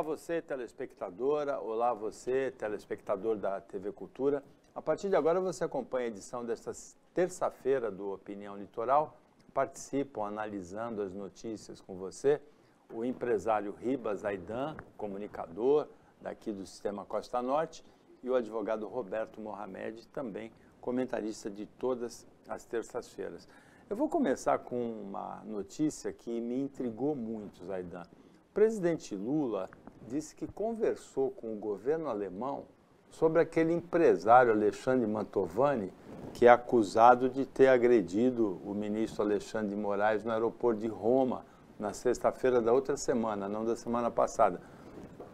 você, telespectadora, olá você, telespectador da TV Cultura. A partir de agora você acompanha a edição desta terça-feira do Opinião Litoral. Participam analisando as notícias com você o empresário Ribas Aidan, comunicador daqui do Sistema Costa Norte, e o advogado Roberto Mohamed, também comentarista de todas as terças-feiras. Eu vou começar com uma notícia que me intrigou muito, Aidan. O presidente Lula disse que conversou com o governo alemão sobre aquele empresário Alexandre Mantovani, que é acusado de ter agredido o ministro Alexandre de Moraes no aeroporto de Roma, na sexta-feira da outra semana, não da semana passada.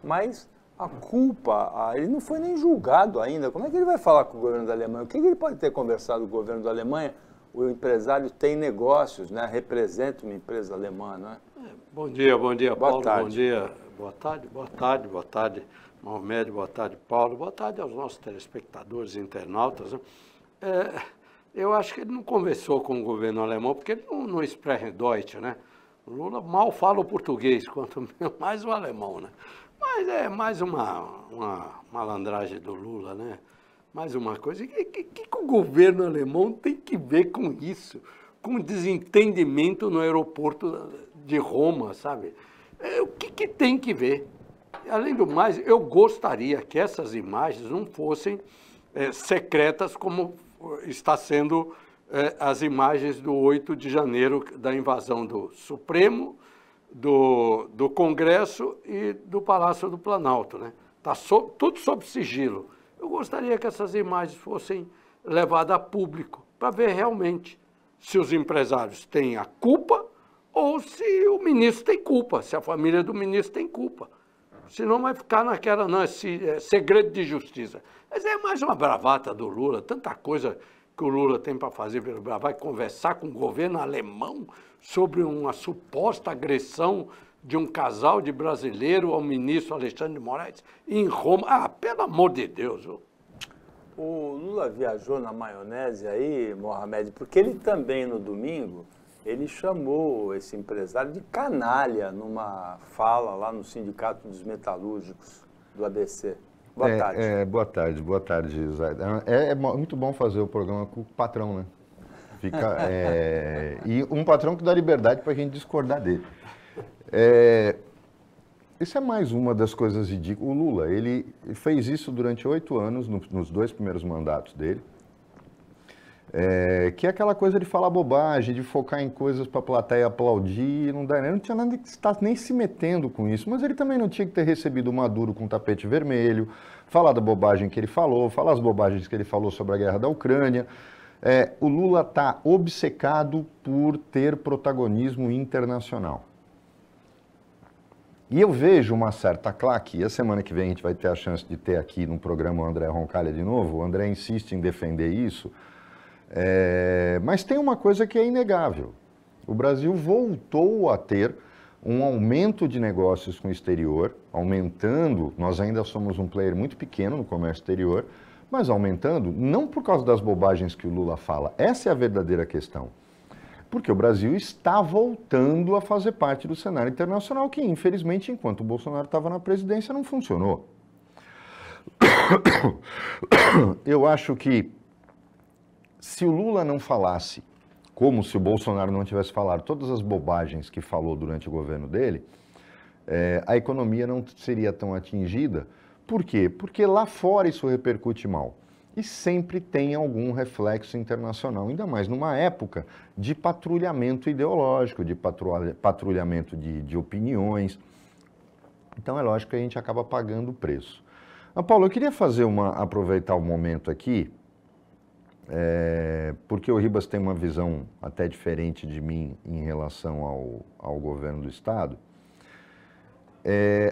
Mas a culpa, ele não foi nem julgado ainda. Como é que ele vai falar com o governo da Alemanha? O que ele pode ter conversado com o governo da Alemanha? O empresário tem negócios, né? Representa uma empresa alemã, não é? Bom dia, Paulo. Tarde. Bom dia, boa tarde, Mohamed, boa tarde, Paulo. Boa tarde aos nossos telespectadores e internautas. Né? Eu acho que ele não conversou com o governo alemão, porque ele não spricht Deutsch, né? O Lula mal fala o português, quanto mais o alemão, né? Mas é mais uma malandragem do Lula, né? Mais uma coisa. O que o governo alemão tem que ver com isso? Com o desentendimento no aeroporto de Roma, sabe? O que tem que ver? Além do mais, eu gostaria que essas imagens não fossem secretas como está sendo as imagens do 8 de janeiro, da invasão do Supremo, do Congresso e do Palácio do Planalto, né? Está tudo sob sigilo. Eu gostaria que essas imagens fossem levadas a público, para ver realmente se os empresários têm a culpa ou se o ministro tem culpa, se a família do ministro tem culpa. Senão vai ficar naquela, não, segredo de justiça. Mas é mais uma bravata do Lula, tanta coisa que o Lula tem para fazer, vai conversar com o governo alemão sobre uma suposta agressão de um casal de brasileiro ao ministro Alexandre de Moraes em Roma. Ah, pelo amor de Deus. O Lula viajou na maionese aí, Mohamed, porque ele também, no domingo, ele chamou esse empresário de canalha numa fala lá no Sindicato dos Metalúrgicos do ABC. Boa tarde. Boa tarde, Zaidan. É muito bom fazer o programa com o patrão, né? E um patrão que dá liberdade para a gente discordar dele. Isso é mais uma das coisas ridículas. O Lula, ele fez isso durante 8 anos, nos 2 primeiros mandatos dele, que é aquela coisa de falar bobagem, de focar em coisas para a plateia aplaudir, não tinha nada que estar nem se metendo com isso, mas ele também não tinha que ter recebido o Maduro com tapete vermelho, falar da bobagem que ele falou, falar as bobagens que ele falou sobre a guerra da Ucrânia. O Lula está obcecado por ter protagonismo internacional. E eu vejo uma certa claque, e a semana que vem a gente vai ter a chance de ter aqui no programa o André Roncalha de novo, o André insiste em defender isso, mas tem uma coisa que é inegável. O Brasil voltou a ter um aumento de negócios com o exterior, aumentando, nós ainda somos um player muito pequeno no comércio exterior, mas aumentando não por causa das bobagens que o Lula fala, essa é a verdadeira questão. Porque o Brasil está voltando a fazer parte do cenário internacional, que infelizmente, enquanto o Bolsonaro estava na presidência, não funcionou. Eu acho que se o Lula não falasse, como se o Bolsonaro não tivesse falado todas as bobagens que falou durante o governo dele, a economia não seria tão atingida. Por quê? Porque lá fora isso repercute mal. E sempre tem algum reflexo internacional, ainda mais numa época de patrulhamento ideológico, de patrulhamento de opiniões. Então é lógico que a gente acaba pagando o preço. Mas, Paulo, eu queria aproveitar o momento aqui, porque o Ribas tem uma visão até diferente de mim em relação ao governo do Estado.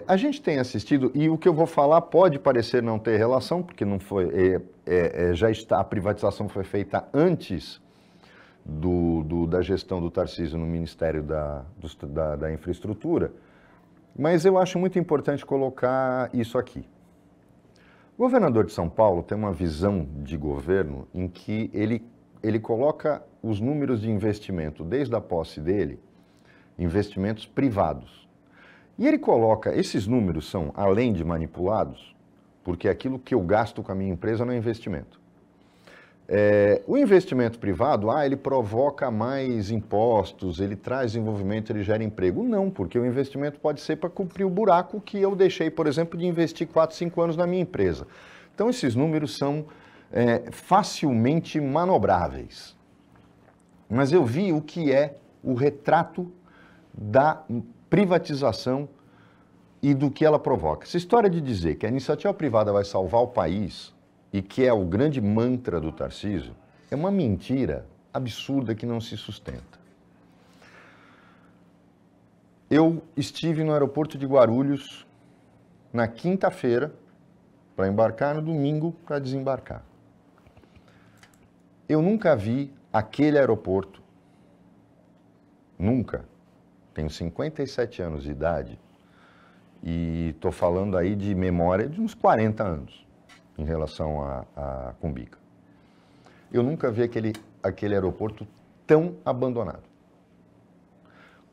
A gente tem assistido, e o que eu vou falar pode parecer não ter relação, porque não foi, a privatização foi feita antes da gestão do Tarcísio no Ministério da Infraestrutura, mas eu acho muito importante colocar isso aqui. O governador de São Paulo tem uma visão de governo em que ele coloca os números de investimento desde a posse dele, investimentos privados. E ele coloca, esses números são, além de manipulados, porque aquilo que eu gasto com a minha empresa não é investimento. O investimento privado, ele provoca mais impostos, ele traz desenvolvimento, ele gera emprego. Não, porque o investimento pode ser para cobrir o buraco que eu deixei, por exemplo, de investir 4, 5 anos na minha empresa. Então, esses números são facilmente manobráveis. Mas eu vi o que é o retrato da privatização e do que ela provoca. Essa história de dizer que a iniciativa privada vai salvar o país e que é o grande mantra do Tarcísio, é uma mentira absurda que não se sustenta. Eu estive no aeroporto de Guarulhos na quinta-feira para embarcar, no domingo para desembarcar. Eu nunca vi aquele aeroporto, nunca, tenho 57 anos de idade e estou falando aí de memória de uns 40 anos. Em relação à Cumbica. Eu nunca vi aquele aeroporto tão abandonado.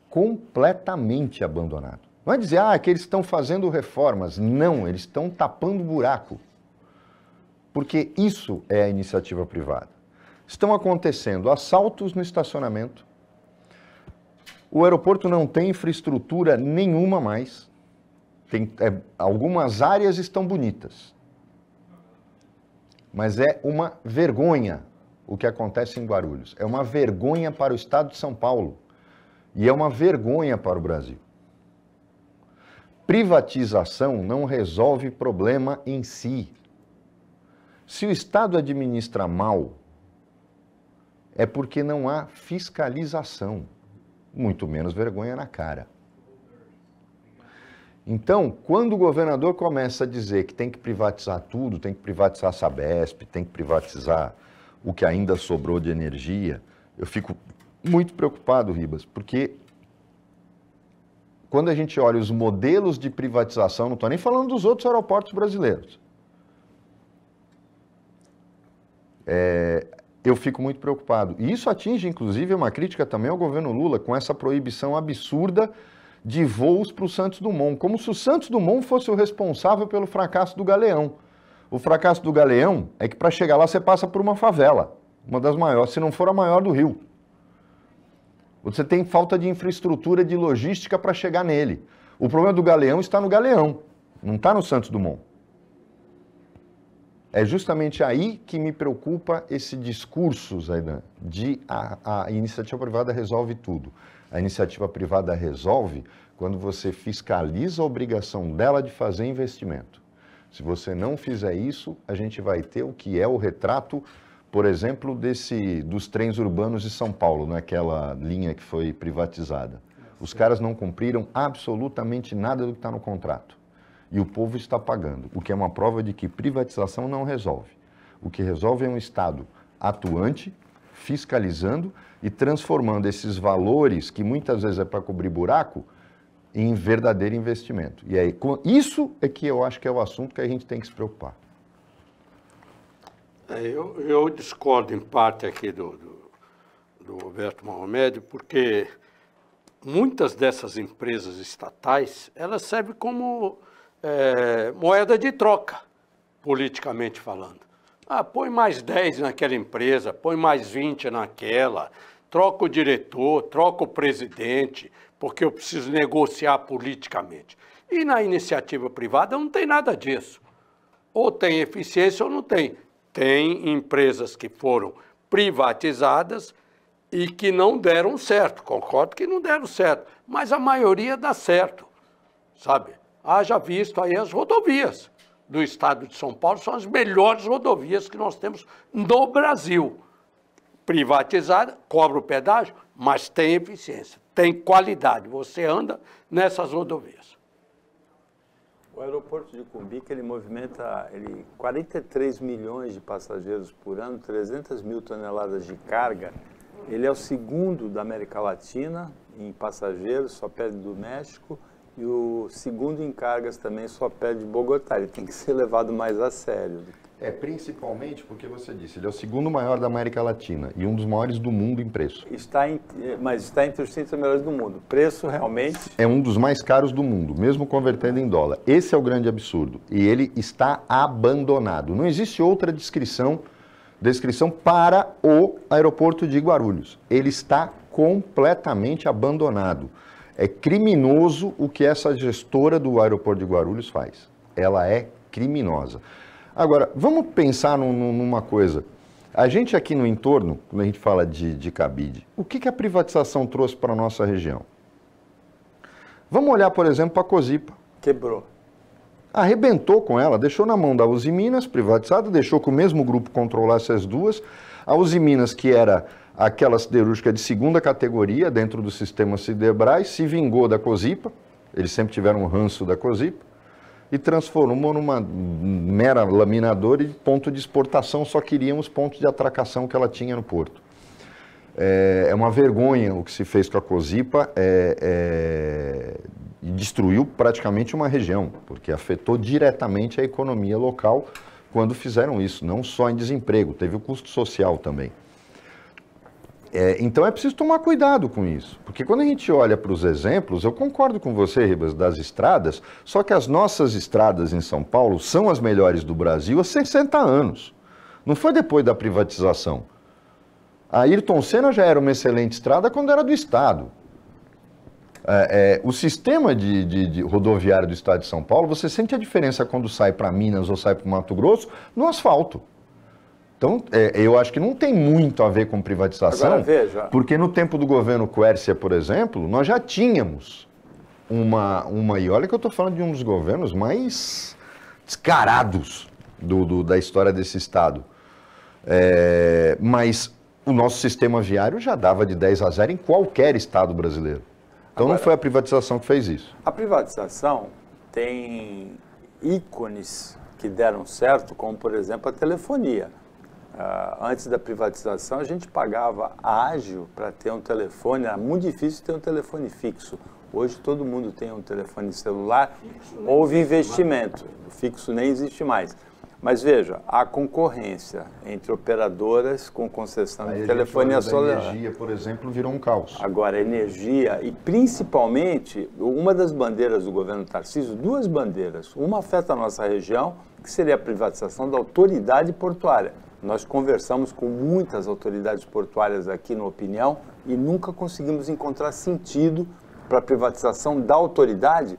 Completamente abandonado. Não é dizer, que eles estão fazendo reformas. Não, eles estão tapando buraco. Porque isso é a iniciativa privada. Estão acontecendo assaltos no estacionamento. O aeroporto não tem infraestrutura nenhuma mais. Algumas áreas estão bonitas. Mas é uma vergonha o que acontece em Guarulhos. É uma vergonha para o estado de São Paulo. E é uma vergonha para o Brasil. Privatização não resolve problema em si. Se o Estado administra mal, é porque não há fiscalização. Muito menos vergonha na cara. Então, quando o governador começa a dizer que tem que privatizar tudo, tem que privatizar a Sabesp, tem que privatizar o que ainda sobrou de energia, eu fico muito preocupado, Ribas, porque quando a gente olha os modelos de privatização, não estou nem falando dos outros aeroportos brasileiros, eu fico muito preocupado. E isso atinge, inclusive, uma crítica também ao governo Lula, com essa proibição absurda de voos para o Santos Dumont, como se o Santos Dumont fosse o responsável pelo fracasso do Galeão. O fracasso do Galeão é que para chegar lá você passa por uma favela, uma das maiores, se não for a maior do Rio. Você tem falta de infraestrutura, de logística para chegar nele. O problema do Galeão está no Galeão, não está no Santos Dumont. É justamente aí que me preocupa esse discurso, Zaidan, de a iniciativa privada resolve tudo. A iniciativa privada resolve quando você fiscaliza a obrigação dela de fazer investimento. Se você não fizer isso, a gente vai ter o que é o retrato, por exemplo, dos trens urbanos de São Paulo, naquela linha que foi privatizada. Os caras não cumpriram absolutamente nada do que está no contrato. E o povo está pagando, o que é uma prova de que privatização não resolve. O que resolve é um Estado atuante, fiscalizando e transformando esses valores, que muitas vezes é para cobrir buraco, em verdadeiro investimento. E aí, isso é que eu acho que é o assunto que a gente tem que se preocupar. Eu discordo em parte aqui do Roberto Mohamed, porque muitas dessas empresas estatais, elas servem como moeda de troca, politicamente falando. Põe mais 10 naquela empresa, põe mais 20 naquela, troca o diretor, troca o presidente, porque eu preciso negociar politicamente. E na iniciativa privada não tem nada disso. Ou tem eficiência ou não tem. Tem empresas que foram privatizadas e que não deram certo. Concordo que não deram certo, mas a maioria dá certo, sabe? Haja visto aí as rodovias do estado de São Paulo, são as melhores rodovias que nós temos no Brasil. Privatizada, cobra o pedágio, mas tem eficiência, tem qualidade. Você anda nessas rodovias. O aeroporto de Cumbica, ele movimenta 43 milhões de passageiros por ano, 300 mil toneladas de carga. Ele é o segundo da América Latina em passageiros, só perde do México. E o segundo em cargas também só perde de Bogotá. Ele tem que ser levado mais a sério. Principalmente porque você disse, ele é o segundo maior da América Latina e um dos maiores do mundo em preço. Mas está entre os 30 melhores do mundo. Preço realmente... É um dos mais caros do mundo, mesmo convertendo em dólar. Esse é o grande absurdo. E ele está abandonado. Não existe outra descrição para o aeroporto de Guarulhos. Ele está completamente abandonado. É criminoso o que essa gestora do aeroporto de Guarulhos faz. Ela é criminosa. Agora, vamos pensar numa coisa. A gente aqui no entorno, quando a gente fala de cabide, o que a privatização trouxe para a nossa região? Vamos olhar, por exemplo, para a Cosipa. Quebrou. Arrebentou com ela, deixou na mão da Uzi Minas, privatizada, deixou que o mesmo grupo controlasse as duas. A Uzi Minas, que era aquela siderúrgica de segunda categoria dentro do sistema Siderbras, se vingou da Cosipa, eles sempre tiveram um ranço da Cosipa, e transformou numa mera laminadora e ponto de exportação, só queríamos pontos de atracação que ela tinha no porto. É uma vergonha o que se fez com a Cosipa, e destruiu praticamente uma região, porque afetou diretamente a economia local quando fizeram isso, não só em desemprego, teve o custo social também. Então é preciso tomar cuidado com isso, porque quando a gente olha para os exemplos, eu concordo com você, Ribas, das estradas, só que as nossas estradas em São Paulo são as melhores do Brasil há 60 anos. Não foi depois da privatização. A Ayrton Senna já era uma excelente estrada quando era do Estado. O sistema de rodoviário do Estado de São Paulo, você sente a diferença quando sai para Minas ou sai para o Mato Grosso no asfalto. Então, eu acho que não tem muito a ver com privatização, agora, veja, porque no tempo do governo Quércia, por exemplo, nós já tínhamos e olha que eu estou falando de um dos governos mais descarados da história desse Estado. Mas o nosso sistema viário já dava de 10-0 em qualquer Estado brasileiro. Então agora, não foi a privatização que fez isso. A privatização tem ícones que deram certo, como, por exemplo, a telefonia. Antes da privatização, a gente pagava ágil para ter um telefone, era muito difícil ter um telefone fixo. Hoje todo mundo tem um telefone celular, houve investimento, o fixo nem existe mais. Mas veja, a concorrência entre operadoras com concessão de telefonia celular. A energia, por exemplo, virou um caos. Agora, a energia e principalmente, uma das bandeiras do governo Tarcísio, duas bandeiras, uma afeta a nossa região, que seria a privatização da autoridade portuária. Nós conversamos com muitas autoridades portuárias aqui no Opinião e nunca conseguimos encontrar sentido para a privatização da autoridade,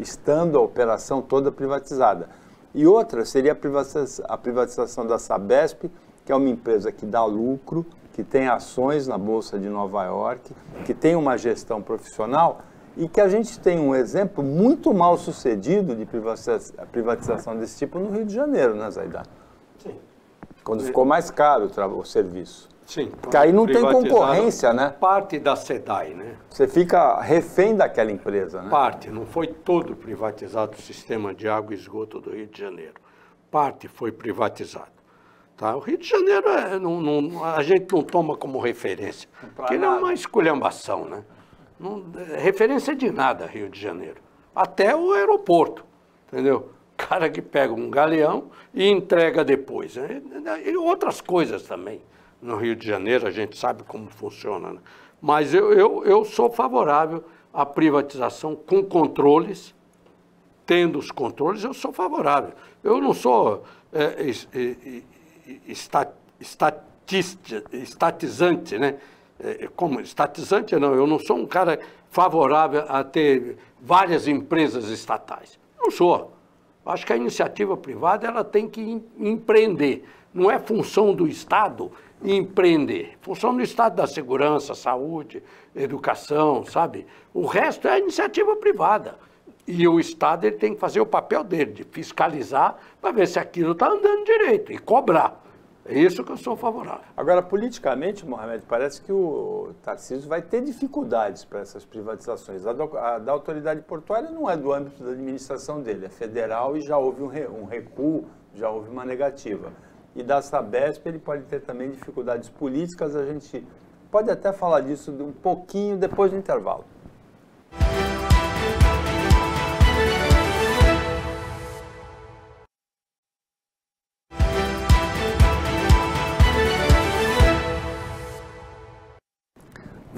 estando a operação toda privatizada. E outra seria a privatização da Sabesp, que é uma empresa que dá lucro, que tem ações na Bolsa de Nova York, que tem uma gestão profissional e que a gente tem um exemplo muito mal sucedido de privatização desse tipo no Rio de Janeiro, né, Zaidan? Sim. Quando ficou mais caro o serviço. Sim. Porque aí não tem concorrência, né? Parte da SEDAI, né? Você fica refém daquela empresa, né? Parte, não foi todo privatizado o sistema de água e esgoto do Rio de Janeiro. Parte foi privatizado. Tá? O Rio de Janeiro, a gente não toma como referência, porque ele é uma esculhambação, né? Não, referência de nada, Rio de Janeiro. Até o aeroporto, entendeu? Cara que pega um galeão e entrega depois. Né? E outras coisas também. No Rio de Janeiro, a gente sabe como funciona. Né? Mas eu sou favorável à privatização com controles. Tendo os controles, eu sou favorável. Eu não sou estatizante, né? Como estatizante, não. Eu não sou um cara favorável a ter várias empresas estatais. Não sou. Acho que a iniciativa privada ela tem que empreender. Não é função do Estado empreender. Função do Estado da segurança, saúde, educação, sabe? O resto é a iniciativa privada. E o Estado ele tem que fazer o papel dele, de fiscalizar para ver se aquilo está andando direito e cobrar. É isso que eu sou favorável. Agora, politicamente, Mohamed, parece que o Tarcísio vai ter dificuldades para essas privatizações. A da autoridade portuária não é do âmbito da administração dele, é federal e já houve um recuo, já houve uma negativa. E da Sabesp ele pode ter também dificuldades políticas, a gente pode até falar disso um pouquinho depois do intervalo.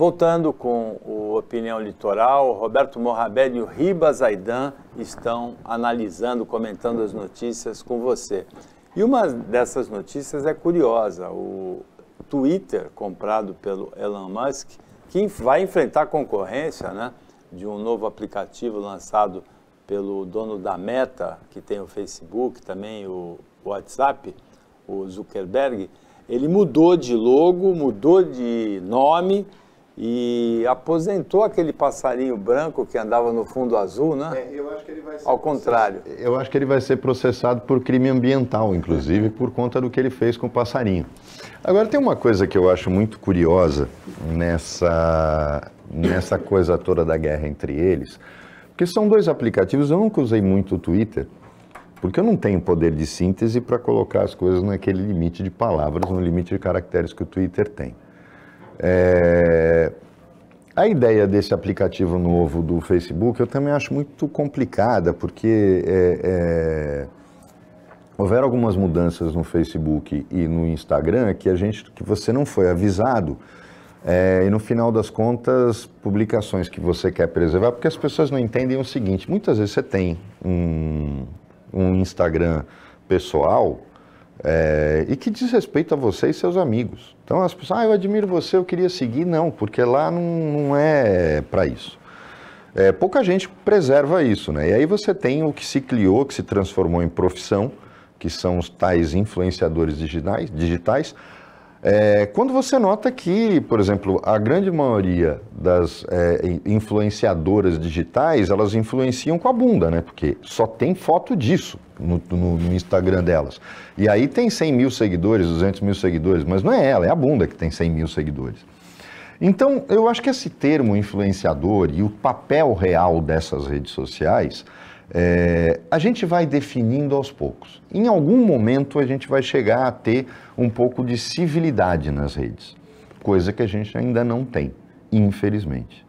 Voltando com o Opinião Litoral, Roberto Morabed e o Ribas Zaidan estão analisando, comentando as notícias com você. E uma dessas notícias é curiosa, o Twitter, comprado pelo Elon Musk, que vai enfrentar concorrência, né, de um novo aplicativo lançado pelo dono da Meta, que tem o Facebook, também o WhatsApp, o Zuckerberg. Ele mudou de logo, mudou de nome e aposentou aquele passarinho branco que andava no fundo azul, né? Eu acho que ele vai ser ao contrário. Eu acho que ele vai ser processado por crime ambiental, inclusive, por conta do que ele fez com o passarinho. Agora, tem uma coisa que eu acho muito curiosa nessa coisa toda da guerra entre eles, porque são dois aplicativos. Eu nunca usei muito o Twitter, porque eu não tenho poder de síntese para colocar as coisas naquele limite de palavras, no limite de caracteres que o Twitter tem. A ideia desse aplicativo novo do Facebook eu também acho muito complicada, porque houveram algumas mudanças no Facebook e no Instagram que você não foi avisado, e no final das contas, publicações que você quer preservar, porque as pessoas não entendem o seguinte: muitas vezes você tem um Instagram pessoal e que diz respeito a você e seus amigos. Então as pessoas, eu admiro você, eu queria seguir. Não, porque lá não é para isso. Pouca gente preserva isso, né? E aí você tem o que se criou, que se transformou em profissão, que são os tais influenciadores digitais. Quando você nota que, por exemplo, a grande maioria das influenciadoras digitais, elas influenciam com a bunda, né? Porque só tem foto disso no Instagram delas. E aí tem 100 mil seguidores, 200 mil seguidores, mas não é ela, é a bunda que tem 100 mil seguidores. Então, eu acho que esse termo influenciador e o papel real dessas redes sociais, a gente vai definindo aos poucos. Em algum momento a gente vai chegar a ter um pouco de civilidade nas redes, coisa que a gente ainda não tem, infelizmente.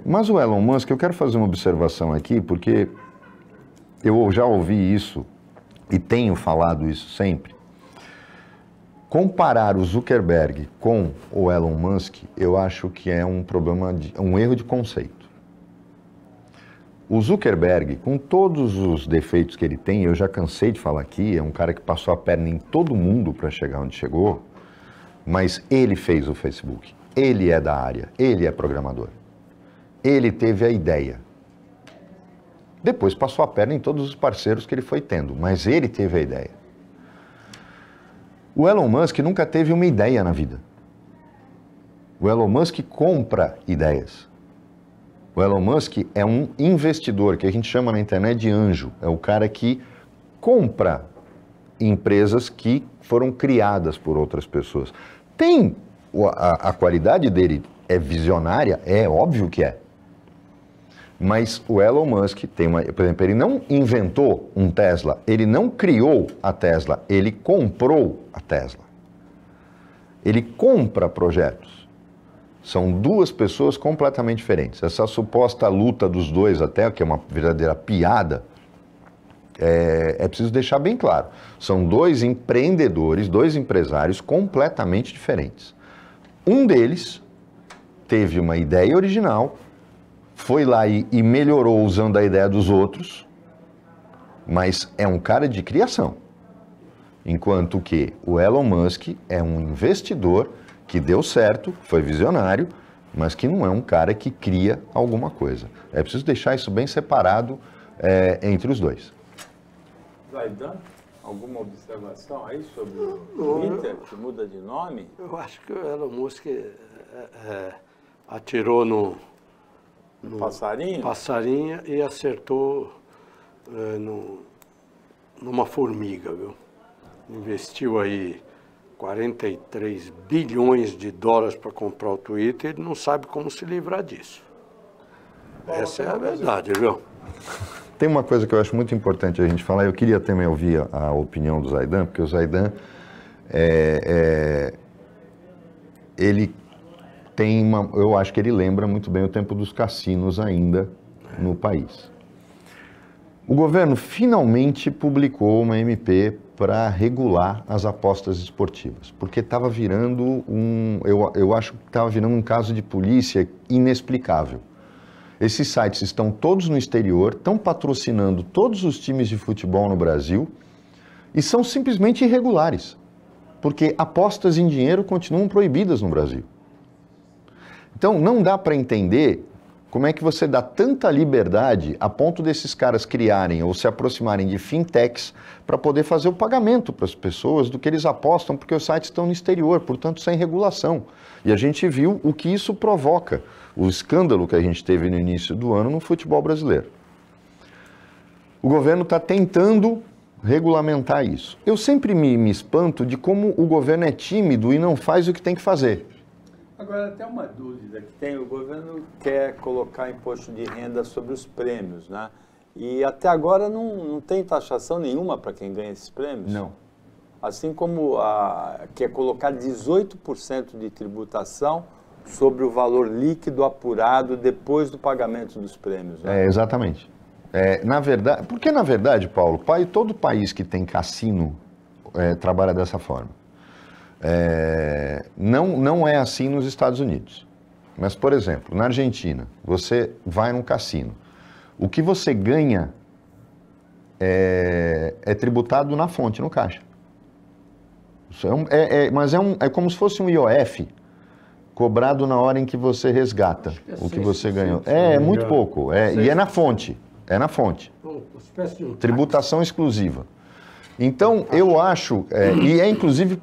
Mas o Elon Musk, eu quero fazer uma observação aqui, porque eu já ouvi isso e tenho falado isso sempre. Comparar o Zuckerberg com o Elon Musk, eu acho que é um erro de conceito. O Zuckerberg, com todos os defeitos que ele tem, eu já cansei de falar aqui, é um cara que passou a perna em todo mundo para chegar onde chegou, mas ele fez o Facebook, ele é da área, ele é programador, ele teve a ideia. Depois passou a perna em todos os parceiros que ele foi tendo, mas ele teve a ideia. O Elon Musk nunca teve uma ideia na vida. O Elon Musk compra ideias. O Elon Musk é um investidor, que a gente chama na internet de anjo. É o cara que compra empresas que foram criadas por outras pessoas. Tem a qualidade dele, é visionária? É óbvio que é. Mas o Elon Musk tem por exemplo, ele não inventou um Tesla, ele não criou a Tesla, ele comprou a Tesla. Ele compra projetos. São duas pessoas completamente diferentes. Essa suposta luta dos dois até, que é uma verdadeira piada, é preciso deixar bem claro. São dois empreendedores, dois empresários completamente diferentes. Um deles teve uma ideia original, foi lá e melhorou usando a ideia dos outros, mas é um cara de criação. Enquanto que o Elon Musk é um investidor que deu certo, foi visionário, mas que não é um cara que cria alguma coisa. É preciso deixar isso bem separado entre os dois. Zaidan, alguma observação aí sobre o Twitter, que muda de nome? Eu acho que o Elon Musk atirou no passarinho e acertou numa formiga, viu? Investiu aí 43 bilhões de dólares para comprar o Twitter, ele não sabe como se livrar disso. Essa é a verdade, viu? Tem uma coisa que eu acho muito importante a gente falar, eu queria também ouvir a opinião do Zaidan, porque o Zaidan, ele tem eu acho que ele lembra muito bem o tempo dos cassinos ainda no país. O governo finalmente publicou uma MP para regular as apostas esportivas, porque estava virando eu acho que estava virando um caso de polícia inexplicável. Esses sites estão todos no exterior, estão patrocinando todos os times de futebol no Brasil e são simplesmente irregulares, porque apostas em dinheiro continuam proibidas no Brasil. Então não dá para entender como é que você dá tanta liberdade a ponto desses caras criarem ou se aproximarem de fintechs para poder fazer o pagamento para as pessoas do que eles apostam, porque os sites estão no exterior, portanto sem regulação. E a gente viu o que isso provoca, o escândalo que a gente teve no início do ano no futebol brasileiro. O governo está tentando regulamentar isso. Eu sempre me espanto de como o governo é tímido e não faz o que tem que fazer. Agora, tem uma dúvida que tem, o governo quer colocar imposto de renda sobre os prêmios, né? E até agora não tem taxação nenhuma para quem ganha esses prêmios? Não. Assim como quer colocar 18% de tributação sobre o valor líquido apurado depois do pagamento dos prêmios, né? Exatamente. Na verdade, porque na verdade, Paulo, todo país que tem cassino trabalha dessa forma. Não é assim nos Estados Unidos. Mas, por exemplo, na Argentina, você vai num cassino. O que você ganha é tributado na fonte, no caixa. Mas é como se fosse um IOF cobrado na hora em que você resgata o que você ganhou. É muito pouco. E é na fonte. É na fonte. Tributação exclusiva. Então, eu acho, e inclusive,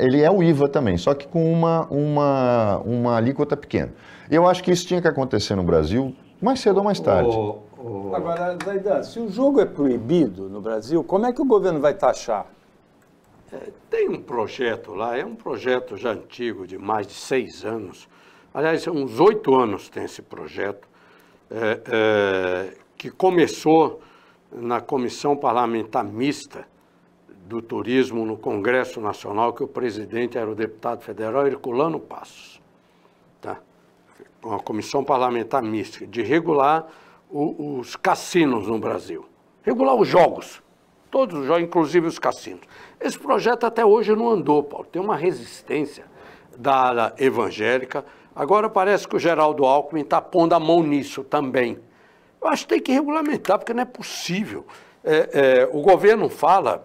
ele é o IVA também, só que com uma alíquota pequena. Eu acho que isso tinha que acontecer no Brasil mais cedo ou mais tarde. Agora, Zaidan, se o jogo é proibido no Brasil, como é que o governo vai taxar? Tem um projeto lá, é um projeto já antigo, de mais de 6 anos. Aliás, uns 8 anos tem esse projeto, que começou na Comissão Parlamentar Mista do Turismo no Congresso Nacional, que o presidente era o deputado federal Herculano Passos. Tá? Uma Comissão Parlamentar Mista de regular os cassinos no Brasil. Regular os jogos, todos os jogos, inclusive os cassinos. Esse projeto até hoje não andou, Paulo. Tem uma resistência da ala evangélica. Agora parece que o Geraldo Alckmin está pondo a mão nisso também. Eu acho que tem que regulamentar, porque não é possível. O governo fala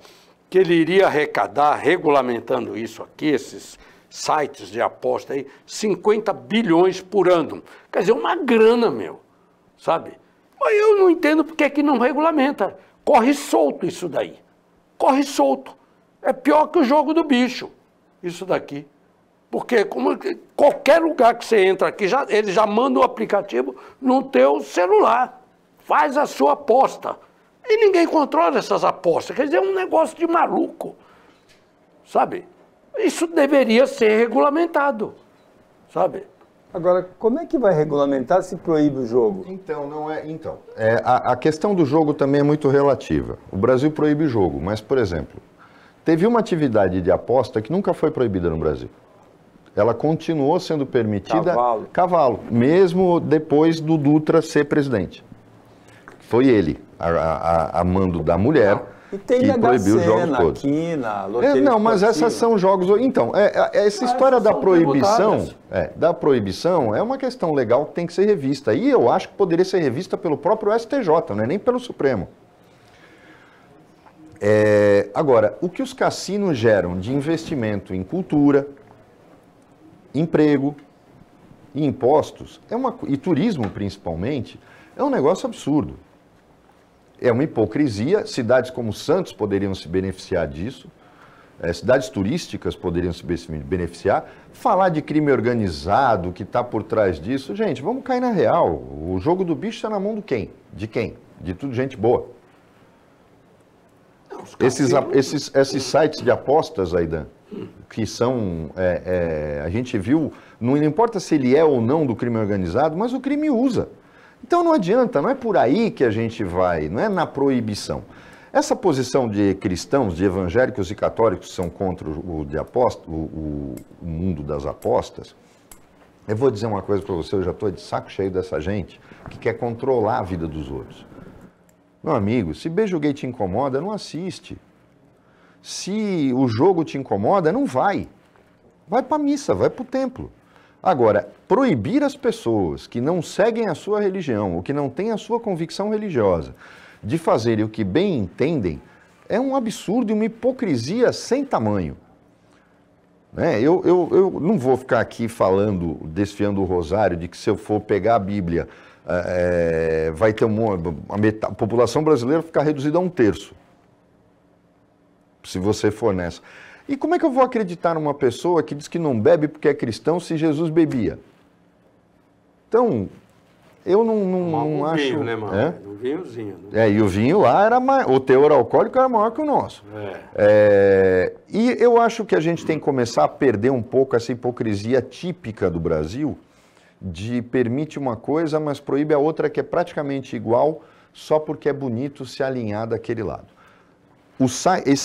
que ele iria arrecadar, regulamentando isso aqui, esses sites de aposta aí, 50 bilhões por ano. Quer dizer, uma grana, sabe? Mas eu não entendo porque que não regulamenta. Corre solto isso daí. Corre solto. É pior que o jogo do bicho, isso daqui. Porque qualquer lugar que você entra aqui, ele já manda o aplicativo no teu celular. Faz a sua aposta. E ninguém controla essas apostas. Quer dizer, é um negócio de maluco. Sabe? Isso deveria ser regulamentado. Sabe? Agora, como é que vai regulamentar se proíbe o jogo? Então, a questão do jogo também é muito relativa. O Brasil proíbe o jogo, mas, por exemplo, teve uma atividade de aposta que nunca foi proibida no Brasil. Ela continuou sendo permitida... Cavalo. Mesmo depois do Dutra ser presidente. Foi ele, a mando da mulher, e tem que proibiu os jogos todos. Quina, loteria não, mas essas são jogos... Então, essa história da proibição é uma questão legal que tem que ser revista. E eu acho que poderia ser revista pelo próprio STJ, não é nem pelo Supremo. Agora, o que os cassinos geram de investimento em cultura, emprego e impostos, e turismo principalmente, é um negócio absurdo. É uma hipocrisia. Cidades como Santos poderiam se beneficiar disso, cidades turísticas poderiam se beneficiar. Falar de crime organizado que está por trás disso, gente, vamos cair na real. O jogo do bicho está na mão de quem? De tudo gente boa. Esses sites de apostas, Aidan, que são, a gente viu, não importa se ele é ou não do crime organizado, mas o crime usa. Então não adianta, não é por aí que a gente vai, não é na proibição. Essa posição de cristãos, de evangélicos e católicos que são contra o mundo das apostas, eu vou dizer uma coisa para você, eu já estou de saco cheio dessa gente que quer controlar a vida dos outros. Meu amigo, se beijo gay te incomoda, não assiste. Se o jogo te incomoda, não vai. Vai para a missa, vai para o templo. Agora, proibir as pessoas que não seguem a sua religião, ou que não têm a sua convicção religiosa, de fazerem o que bem entendem, é um absurdo e uma hipocrisia sem tamanho. Né? Eu não vou ficar aqui falando, desfiando o rosário, de que se eu for pegar a Bíblia, vai ter a população brasileira ficar reduzida a 1/3. Se você for nessa. E como é que eu vou acreditar numa pessoa que diz que não bebe porque é cristão se Jesus bebia? Então, eu não acho... Vinho, né, mano? Um vinhozinho. Né? E o vinho lá, o teor alcoólico era maior que o nosso. E eu acho que a gente tem que começar a perder um pouco essa hipocrisia típica do Brasil, de permite uma coisa, mas proíbe a outra que é praticamente igual, só porque é bonito se alinhar daquele lado.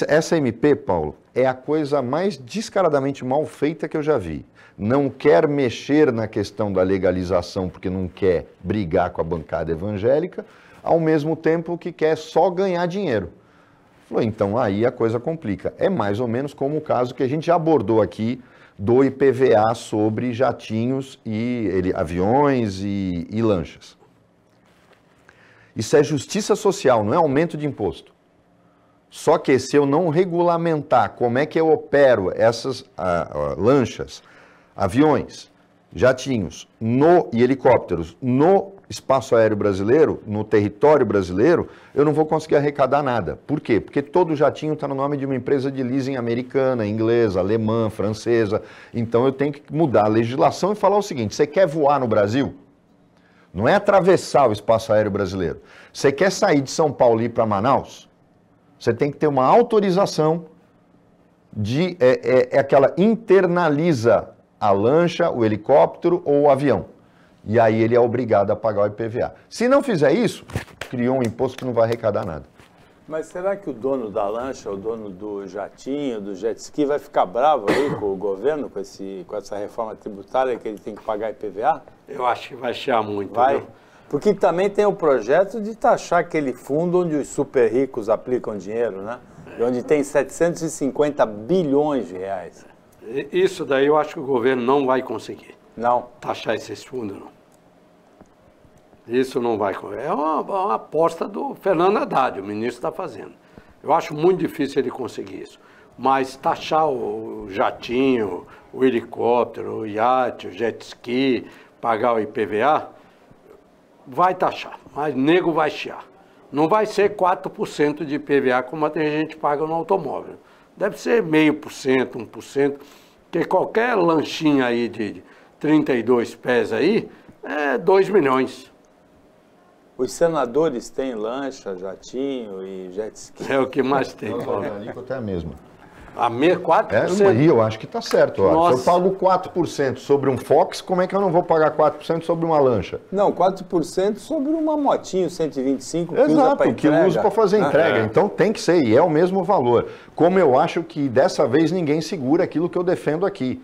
Essa MP, Paulo, é a coisa mais descaradamente mal feita que eu já vi. Não quer mexer na questão da legalização porque não quer brigar com a bancada evangélica, ao mesmo tempo que quer só ganhar dinheiro. Falou, então aí a coisa complica. É mais ou menos como o caso que a gente já abordou aqui do IPVA sobre jatinhos e aviões e lanchas. Isso é justiça social, não é aumento de imposto. Só que se eu não regulamentar como é que eu opero essas lanchas, aviões, jatinhos e helicópteros no espaço aéreo brasileiro, no território brasileiro, eu não vou conseguir arrecadar nada. Por quê? Porque todo jatinho está no nome de uma empresa de leasing americana, inglesa, alemã, francesa. Então eu tenho que mudar a legislação e falar o seguinte, você quer voar no Brasil? Não é atravessar o espaço aéreo brasileiro. Você quer sair de São Paulo e ir para Manaus? Você tem que ter uma autorização de aquela internaliza a lancha, o helicóptero ou o avião. E aí ele é obrigado a pagar o IPVA. Se não fizer isso, criou um imposto que não vai arrecadar nada. Mas será que o dono da lancha, o dono do jatinho, do jet ski, vai ficar bravo aí com o governo, com essa reforma tributária que ele tem que pagar IPVA? Eu acho que vai chiar muito. Vai? Viu? Porque também tem o projeto de taxar aquele fundo onde os super ricos aplicam dinheiro, né? E onde tem 750 bilhões de reais. Isso daí eu acho que o governo não vai conseguir. Não? Taxar esses fundos, não. Isso não vai conseguir. É uma aposta do Fernando Haddad, o ministro está fazendo. Eu acho muito difícil ele conseguir isso. Mas taxar o jatinho, o helicóptero, o iate, o jet ski, pagar o IPVA... vai taxar, mas nego vai chiar. Não vai ser 4% de IPVA como a gente paga no automóvel. Deve ser 0,5%, 1%, porque qualquer lanchinha aí de 32 pés aí é 2 milhões. Os senadores têm lancha, jatinho e jet ski. É o que mais tem, Paulo. A alíquota é a mesma. A 4%? Eu acho que está certo. Ó. Se eu pago 4% sobre um Fox, como é que eu não vou pagar 4% sobre uma lancha? Não, 4% sobre uma motinho 125 que usa para entrega. Que usa para fazer entrega. Então tem que ser, e é o mesmo valor. Como eu acho que dessa vez ninguém segura aquilo que eu defendo aqui.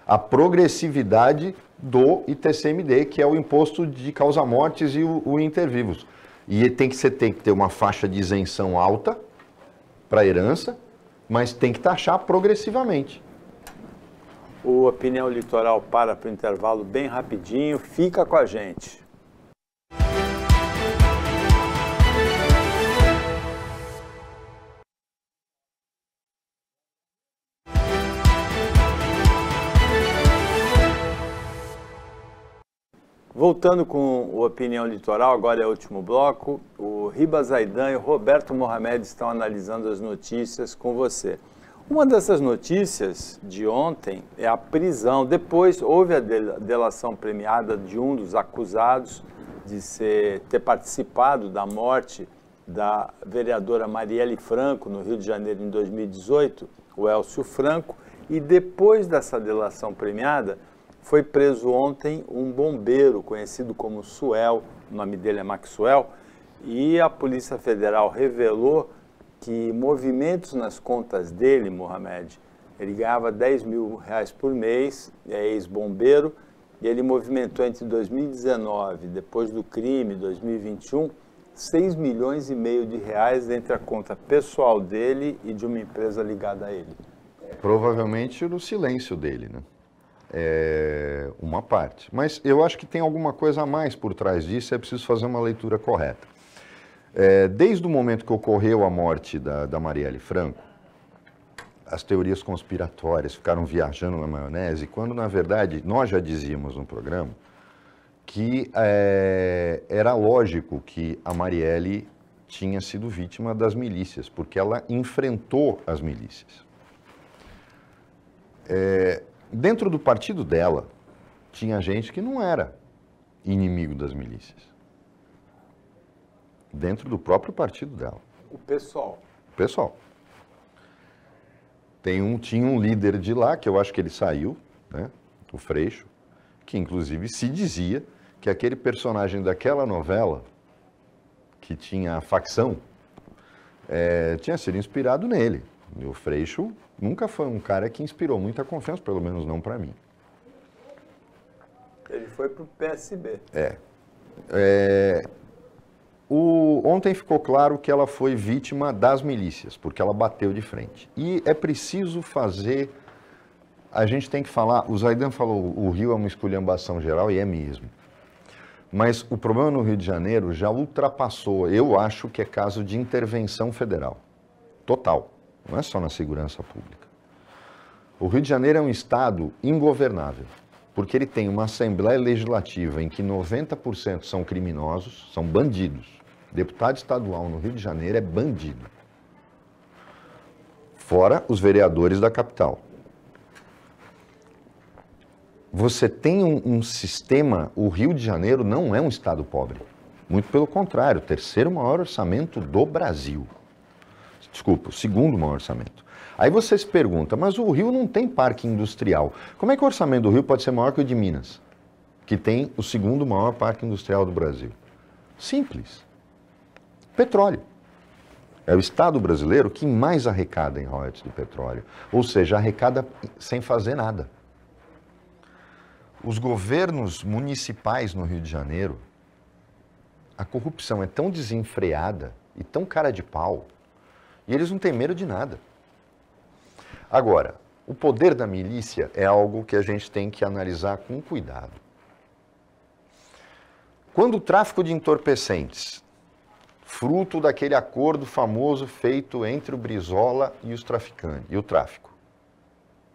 A progressividade do ITCMD, que é o imposto de causa-mortes e o inter-vivos. E tem que ter uma faixa de isenção alta para herança, mas tem que taxar progressivamente. O Opinião Litoral para o intervalo bem rapidinho. Fica com a gente. Voltando com o Opinião Litoral, agora é o último bloco. O Ribas Zaidan e o Roberto Mohamed estão analisando as notícias com você. Uma dessas notícias de ontem é a prisão. Depois houve a delação premiada de um dos acusados de ter participado da morte da vereadora Marielle Franco, no Rio de Janeiro, em 2018, o Elcio Franco. E depois dessa delação premiada, foi preso ontem um bombeiro conhecido como Suel, o nome dele é Maxwell, e a Polícia Federal revelou que movimentos nas contas dele, Mohamed, ele ganhava 10 mil reais por mês, é ex-bombeiro, e ele movimentou entre 2019, depois do crime, 2021, 6,5 milhões de reais entre a conta pessoal dele e de uma empresa ligada a ele? Provavelmente no silêncio dele, né? É uma parte. Mas eu acho que tem alguma coisa a mais por trás disso, é preciso fazer uma leitura correta. Desde o momento que ocorreu a morte da Marielle Franco, as teorias conspiratórias ficaram viajando na maionese, quando, na verdade, nós já dizíamos no programa que era lógico que a Marielle tinha sido vítima das milícias, porque ela enfrentou as milícias. Dentro do partido dela, tinha gente que não era inimigo das milícias. Dentro do próprio partido dela. O pessoal. O pessoal. Tinha um líder de lá, que eu acho que ele saiu, né, o Freixo, que inclusive se dizia que aquele personagem daquela novela, que tinha a facção, tinha sido inspirado nele. E o Freixo nunca foi um cara que inspirou muita confiança, pelo menos não para mim. Ele foi para o PSB. Ontem ficou claro que ela foi vítima das milícias, porque ela bateu de frente. E é preciso fazer... A gente tem que falar... O Zaidan falou, o Rio é uma esculhambação geral, e é mesmo. Mas o problema no Rio de Janeiro já ultrapassou, eu acho que é caso de intervenção federal. Total. Não é só na segurança pública. O Rio de Janeiro é um estado ingovernável, porque ele tem uma Assembleia Legislativa em que 90% são criminosos, são bandidos. Deputado estadual no Rio de Janeiro é bandido. Fora os vereadores da capital. Você tem um sistema... O Rio de Janeiro não é um estado pobre. Muito pelo contrário, o terceiro maior orçamento do Brasil. Desculpa, o segundo maior orçamento. Aí você se pergunta, mas o Rio não tem parque industrial. Como é que o orçamento do Rio pode ser maior que o de Minas, que tem o segundo maior parque industrial do Brasil? Simples. Petróleo. É o Estado brasileiro que mais arrecada em royalties do petróleo. Ou seja, arrecada sem fazer nada. Os governos municipais no Rio de Janeiro, a corrupção é tão desenfreada e tão cara de pau, e eles não têm medo de nada. Agora, o poder da milícia é algo que a gente tem que analisar com cuidado. Quando o tráfico de entorpecentes, fruto daquele acordo famoso feito entre o Brizola e os traficantes, e o tráfico,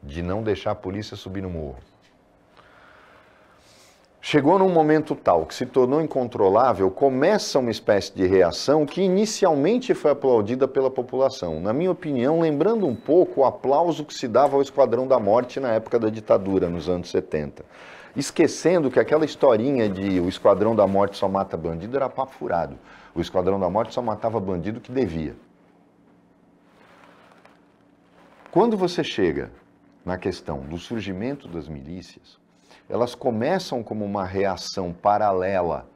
de não deixar a polícia subir no morro, chegou num momento tal que se tornou incontrolável, começa uma espécie de reação que inicialmente foi aplaudida pela população. Na minha opinião, lembrando um pouco o aplauso que se dava ao Esquadrão da Morte na época da ditadura, nos anos 70. Esquecendo que aquela historinha de o Esquadrão da Morte só mata bandido era papo furado. O Esquadrão da Morte só matava bandido que devia. Quando você chega na questão do surgimento das milícias, elas começam como uma reação paralela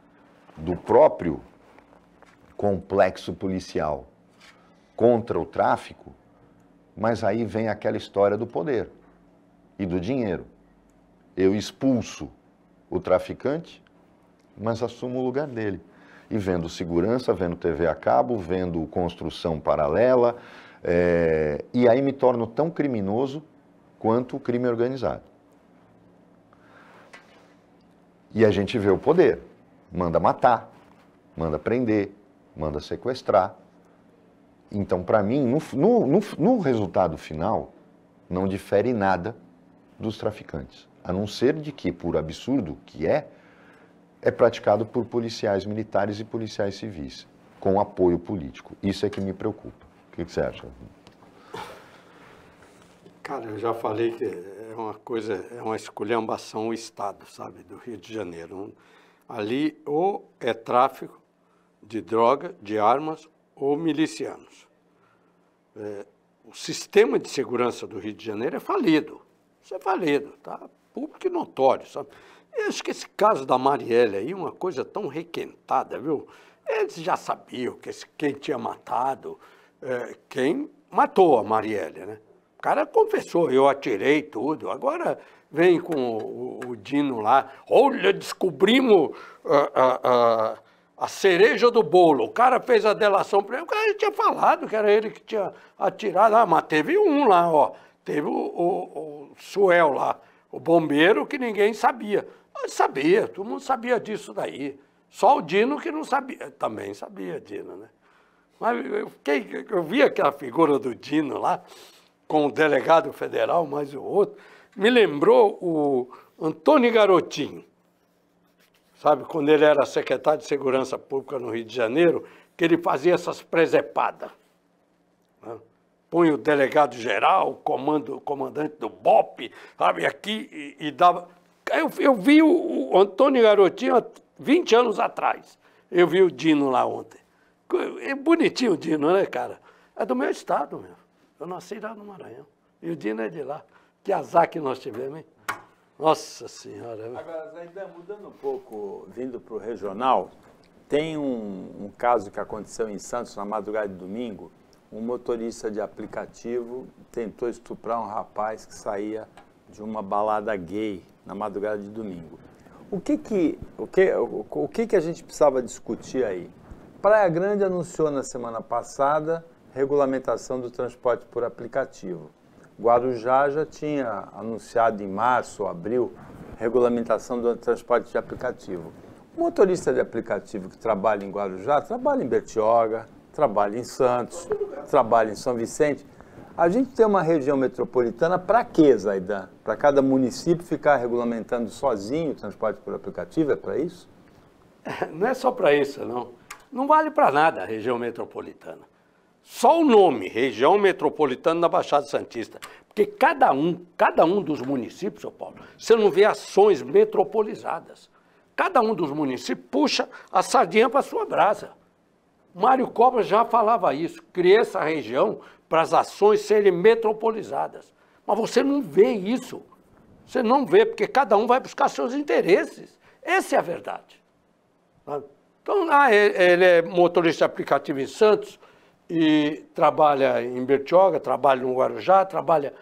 do próprio complexo policial contra o tráfico, mas aí vem aquela história do poder e do dinheiro. Eu expulso o traficante, mas assumo o lugar dele. E vendo segurança, vendo TV a cabo, vendo construção paralela, e aí me torno tão criminoso quanto o crime organizado. E a gente vê o poder, manda matar, manda prender, manda sequestrar. Então, para mim, no resultado final, não difere nada dos traficantes. A não ser de que, por absurdo que é praticado por policiais militares e policiais civis, com apoio político. Isso é que me preocupa. O que você acha? Cara, eu já falei que é uma esculhambação o Estado, sabe, do Rio de Janeiro. Ali ou é tráfico de droga, de armas, ou milicianos. O sistema de segurança do Rio de Janeiro é falido. Isso é falido, tá? Público e notório, sabe? Eu acho que esse caso da Marielle aí é uma coisa tão requentada, viu? Eles já sabiam quem tinha matado, quem matou a Marielle, né? O cara confessou, eu atirei tudo. Agora vem com o Dino lá, olha, descobrimos a cereja do bolo. O cara fez a delação para ele, o cara tinha falado que era ele que tinha atirado. Ah, mas teve um lá, ó. Teve o Suel lá, o bombeiro que ninguém sabia. Eu sabia, todo mundo sabia disso daí. Só o Dino que não sabia. Também sabia, Dino, né? Mas eu vi aquela figura do Dino lá, com o delegado federal, mais o outro. Me lembrou o Antônio Garotinho. Sabe, quando ele era secretário de Segurança Pública no Rio de Janeiro, que ele fazia essas presepadas. Né? Põe o delegado geral, o comandante do BOP, sabe, aqui, e dava... Eu vi o Antônio Garotinho há 20 anos atrás. Eu vi o Dino lá ontem. É bonitinho o Dino, né, cara? É do meu estado mesmo. Eu nasci lá no Maranhão. E o Dino é de lá. Que azar que nós tivemos, hein? Nossa Senhora. Agora, Zaidan, mudando um pouco, vindo para o regional, tem um caso que aconteceu em Santos na madrugada de domingo. Um motorista de aplicativo tentou estuprar um rapaz que saía de uma balada gay na madrugada de domingo. O que a gente precisava discutir aí? Praia Grande anunciou na semana passada regulamentação do transporte por aplicativo. Guarujá já tinha anunciado em março ou abril regulamentação do transporte de aplicativo. O motorista de aplicativo que trabalha em Guarujá, trabalha em Bertioga, trabalha em Santos, trabalha em São Vicente. A gente tem uma região metropolitana para quê, Zaidan? Para cada município ficar regulamentando sozinho o transporte por aplicativo? É para isso? Não é só para isso, não. Não vale para nada a região metropolitana. Só o nome, região metropolitana da Baixada Santista. Porque cada um dos municípios, São Paulo, você não vê ações metropolizadas. Cada um dos municípios puxa a sardinha para a sua brasa. Mário Covas já falava isso, criei essa região para as ações serem metropolizadas. Mas você não vê isso. Você não vê, porque cada um vai buscar seus interesses. Essa é a verdade. Então, ele é motorista de aplicativo em Santos, e trabalha em Bertioga, trabalha no Guarujá, trabalha...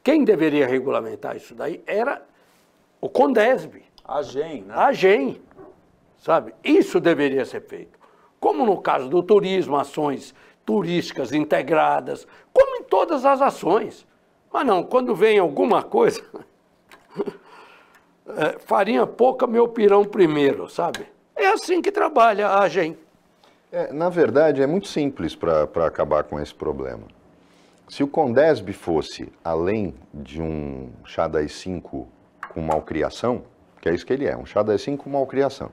Quem deveria regulamentar isso daí era o Condesb. A AGEM, né? A AGEM, sabe? Isso deveria ser feito. Como no caso do turismo, ações turísticas integradas, como em todas as ações. Mas não, quando vem alguma coisa, farinha pouca, meu pirão primeiro, sabe? É assim que trabalha a AGEM. Na verdade, é muito simples para acabar com esse problema. Se o Condesb fosse, além de um chá das 5 com malcriação, que é isso que ele é, um chá das 5 com malcriação,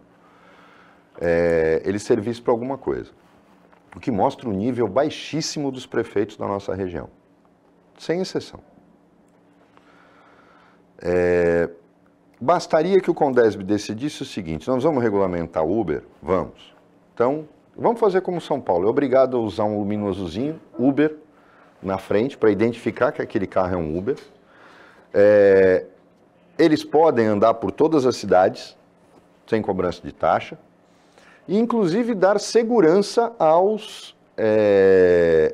ele servisse para alguma coisa. O que mostra o nível baixíssimo dos prefeitos da nossa região. Sem exceção. Bastaria que o Condesb decidisse o seguinte: nós vamos regulamentar o Uber? Vamos. Então, vamos fazer como São Paulo, é obrigado a usar um luminosozinho, Uber, na frente, para identificar que aquele carro é um Uber. Eles podem andar por todas as cidades, sem cobrança de taxa, e inclusive dar segurança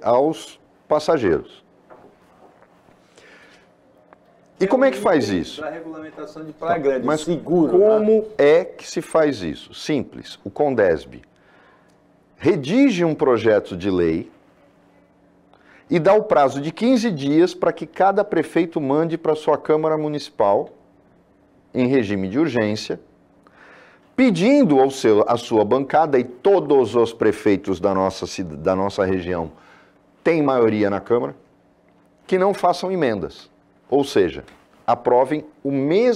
aos passageiros. E como é que faz isso? Da regulamentação de Praia Grande, mas seguro. Como é que se faz isso? Simples, o Condesb redige um projeto de lei e dá o prazo de 15 dias para que cada prefeito mande para sua Câmara Municipal, em regime de urgência, pedindo à sua bancada, e todos os prefeitos da nossa região têm maioria na Câmara, que não façam emendas. Ou seja, aprovem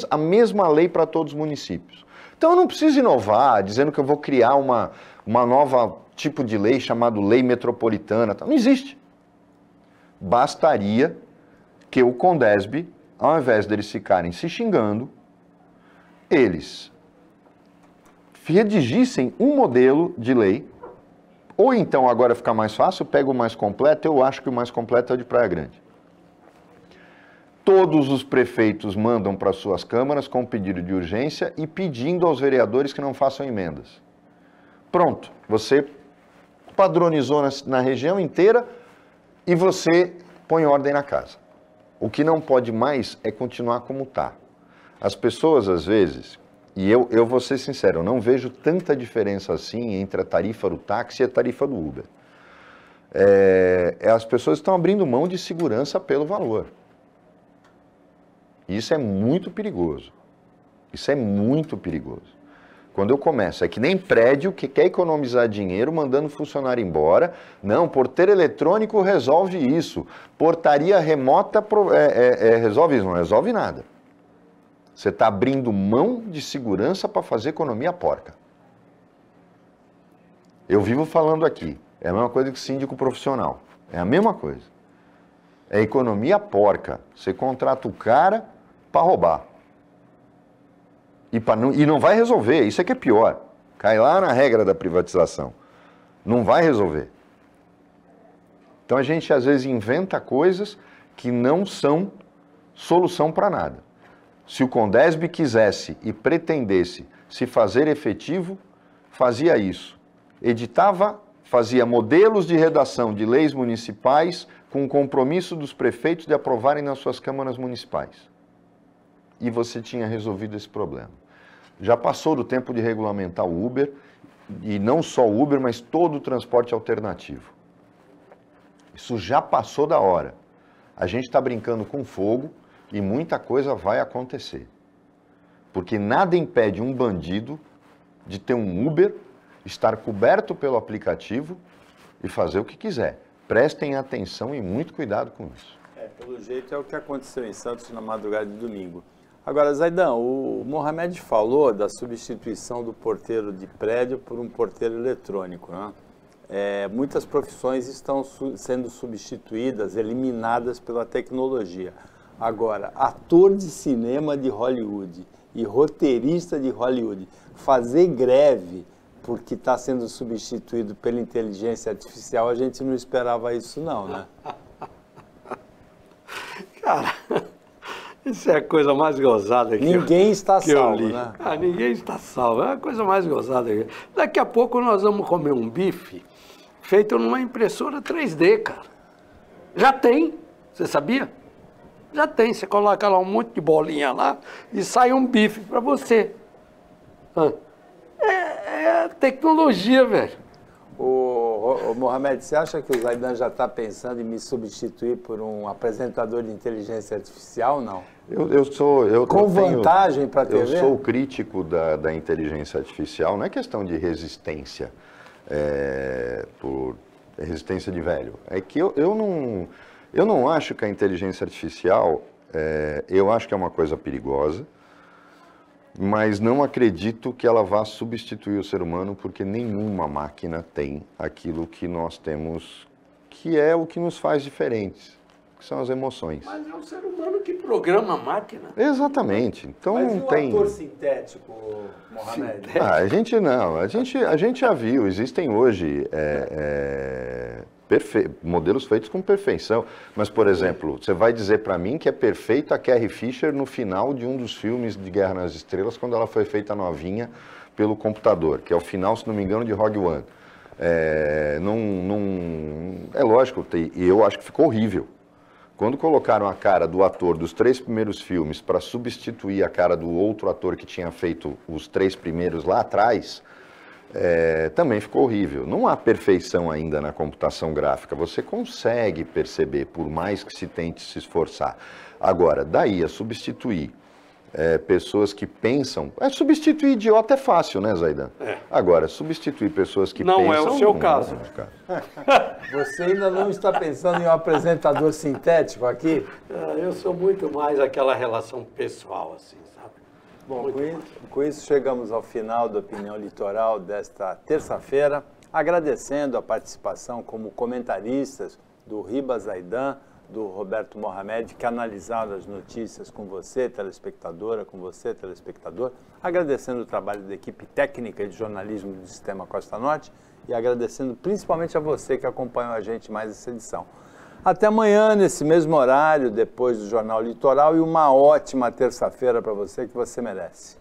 a mesma lei para todos os municípios. Então eu não preciso inovar, dizendo que eu vou criar uma nova tipo de lei chamada lei metropolitana. Não existe. Bastaria que o Condesb, ao invés deles ficarem se xingando, eles redigissem um modelo de lei, ou então, agora fica mais fácil, pega o mais completo, eu acho que o mais completo é o de Praia Grande. Todos os prefeitos mandam para suas câmaras com pedido de urgência e pedindo aos vereadores que não façam emendas. Pronto, você padronizou na região inteira e você põe ordem na casa. O que não pode mais é continuar como está. As pessoas, às vezes, E eu vou ser sincero, eu não vejo tanta diferença assim entre a tarifa do táxi e a tarifa do Uber. As pessoas estão abrindo mão de segurança pelo valor. E isso é muito perigoso. Isso é muito perigoso. Quando eu começo, é que nem prédio que quer economizar dinheiro mandando funcionário embora. Não, porteiro eletrônico resolve isso. Portaria remota resolve isso. Não resolve nada. Você está abrindo mão de segurança para fazer economia porca. Eu vivo falando aqui. É a mesma coisa que síndico profissional. É a mesma coisa. É economia porca. Você contrata o cara para roubar. E não vai resolver. Isso é que é pior. Cai lá na regra da privatização. Não vai resolver. Então a gente às vezes inventa coisas que não são solução para nada. Se o Condesb quisesse e pretendesse se fazer efetivo, fazia isso. Editava, fazia modelos de redação de leis municipais com o compromisso dos prefeitos de aprovarem nas suas câmaras municipais. E você tinha resolvido esse problema. Já passou do tempo de regulamentar o Uber, e não só o Uber, mas todo o transporte alternativo. Isso já passou da hora. A gente está brincando com fogo, e muita coisa vai acontecer. Porque nada impede um bandido de ter um Uber, estar coberto pelo aplicativo e fazer o que quiser. Prestem atenção e muito cuidado com isso. Pelo jeito é o que aconteceu em Santos na madrugada de domingo. Agora, Zaidan, o Mohamed falou da substituição do porteiro de prédio por um porteiro eletrônico, né? Muitas profissões estão sendo substituídas, eliminadas pela tecnologia. Agora, ator de cinema de Hollywood e roteirista de Hollywood fazer greve porque está sendo substituído pela inteligência artificial, a gente não esperava isso não, né? Cara, isso é a coisa mais gozada que ninguém está salvo, li. Né? Ninguém está salvo, é a coisa mais gozada. Daqui a pouco nós vamos comer um bife feito numa impressora 3D, cara. Já tem, você sabia? Já tem, você coloca lá um monte de bolinha lá e sai um bife para você. É tecnologia, velho. Ô, Mohamed, você acha que o Zaidan já está pensando em me substituir por um apresentador de inteligência artificial, não? Com vantagem para a TV? Eu sou crítico da inteligência artificial, não é questão de resistência, por resistência de velho. É que eu não acho que a inteligência artificial, eu acho que é uma coisa perigosa, mas não acredito que ela vá substituir o ser humano, porque nenhuma máquina tem aquilo que nós temos, que é o que nos faz diferentes, que são as emoções. Mas é o ser humano que programa a máquina. Exatamente. Então mas não tem. Ator sintético, Mohamed? A gente já viu, existem hoje modelos feitos com perfeição. Mas, por exemplo, você vai dizer para mim que é perfeita a Carrie Fisher no final de um dos filmes de Guerra nas Estrelas, quando ela foi feita novinha pelo computador, que é o final, se não me engano, de Rogue One. É lógico, e eu acho que ficou horrível. Quando colocaram a cara do ator dos 3 primeiros filmes para substituir a cara do outro ator que tinha feito os 3 primeiros lá atrás, também ficou horrível. Não há perfeição ainda na computação gráfica, você consegue perceber, por mais que se tente se esforçar. Agora, daí a substituir pessoas que pensam... substituir idiota é fácil, né, Zaidan? Agora, substituir pessoas que pensam... Não é o seu caso. Você ainda não está pensando em um apresentador sintético aqui? Eu sou muito mais aquela relação pessoal, assim, sabe? Bom, com isso chegamos ao final da Opinião Litoral desta terça-feira, agradecendo a participação como comentaristas do Riba Zaidan, do Roberto Mohamed, que analisaram as notícias com você, telespectadora, com você, telespectador, agradecendo o trabalho da equipe técnica e de jornalismo do Sistema Costa Norte e agradecendo principalmente a você que acompanhou a gente mais essa edição. Até amanhã, nesse mesmo horário, depois do Jornal Litoral, e uma ótima terça-feira para você que você merece.